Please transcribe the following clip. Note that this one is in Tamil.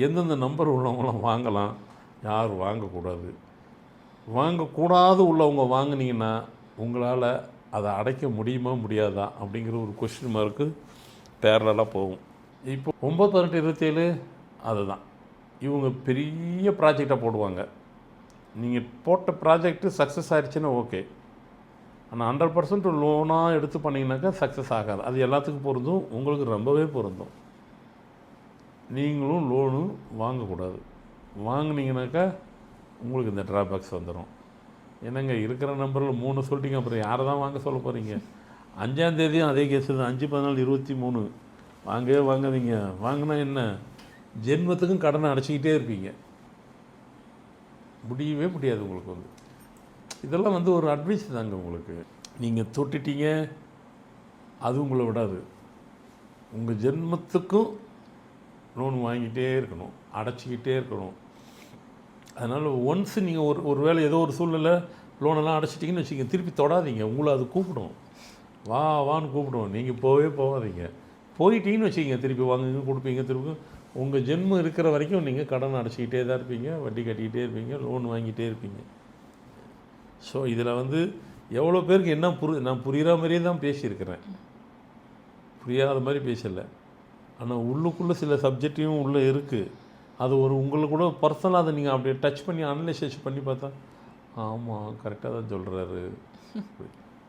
எந்தெந்த நம்பர் உள்ளவங்களாம் வாங்கலாம், யார் வாங்கக்கூடாது. வாங்கக்கூடாது உள்ளவங்க வாங்கினீங்கன்னா உங்களால் அதை அடைக்க முடியுமா முடியாதா அப்படிங்கிற ஒரு கொஸ்டின் மார்க்கு பேரலாக போகும். இப்போ 9, 18, 27 அதுதான் இவங்க பெரிய ப்ராஜெக்டாக போடுவாங்க. நீங்கள் போட்ட ப்ராஜெக்ட்டு சக்ஸஸ் ஆகிடுச்சுன்னா ஓகே. ஆனால் 100% லோனாக எடுத்து பண்ணிங்கனாக்கா சக்ஸஸ் ஆகாது. அது எல்லாத்துக்கும் பொருந்தும், உங்களுக்கு ரொம்பவே பொருந்தும். நீங்களும் லோனு வாங்கக்கூடாது. வாங்கினீங்கனாக்கா உங்களுக்கு இந்த ட்ராபேக்ஸ் வந்துடும். என்னங்க இருக்கிற நம்பரில் 3 சொல்லிட்டீங்க, அப்புறம் யாரை தான் வாங்க சொல்ல போகிறீங்க? 5ஆம் தேதியும் அதே கேஸு தான். 5, 14, 23 வாங்கவே வாங்காதீங்க. வாங்கினா என்ன, ஜென்மத்துக்கும் கடனை அடைச்சிக்கிட்டே இருப்பீங்க, முடியவே முடியாது உங்களுக்கு. இதெல்லாம் ஒரு அட்வைஸ் தாங்க உங்களுக்கு. நீங்கள் தொட்டுட்டீங்க, அது உங்களை விடாது. உங்கள் ஜென்மத்துக்கும் லோன் வாங்கிட்டே இருக்கணும், அடைச்சிக்கிட்டே இருக்கணும். அதனால் ஒன்ஸ் நீங்கள் ஒரு வேளை ஏதோ ஒரு சூழ்நிலை லோனெல்லாம் அடைச்சிட்டிங்கன்னு வச்சுக்கோங்க, திருப்பி தொடாதீங்க. உங்களை அது கூப்பிடும், வா வான்னு கூப்பிடும். நீங்கள் போகாதீங்க. போயிட்டீங்கன்னு வச்சுக்கிங்க, திருப்பி வாங்குங்க, கொடுப்பீங்க. திருப்பி உங்கள் ஜென்மம் இருக்கிற வரைக்கும் நீங்கள் கடன் அடைச்சிக்கிட்டே தான் இருப்பீங்க, வட்டி கட்டிக்கிட்டே இருப்பீங்க, லோன் வாங்கிட்டே இருப்பீங்க. ஸோ இதில் எவ்வளோ பேருக்கு என்ன நான் புரிகிற மாதிரியே தான் பேசியிருக்கிறேன், புரியாத மாதிரி பேசலை. ஆனால் உள்ளுக்குள்ளே சில சப்ஜெக்டையும் உள்ளே இருக்குது. அது உங்களுக்கு கூட பர்சனலாக அதை நீங்கள் அப்படியே டச் பண்ணி அனலைசேஷன் பண்ணி பார்த்தா, ஆமாம் கரெக்டாக தான் சொல்கிறாரு.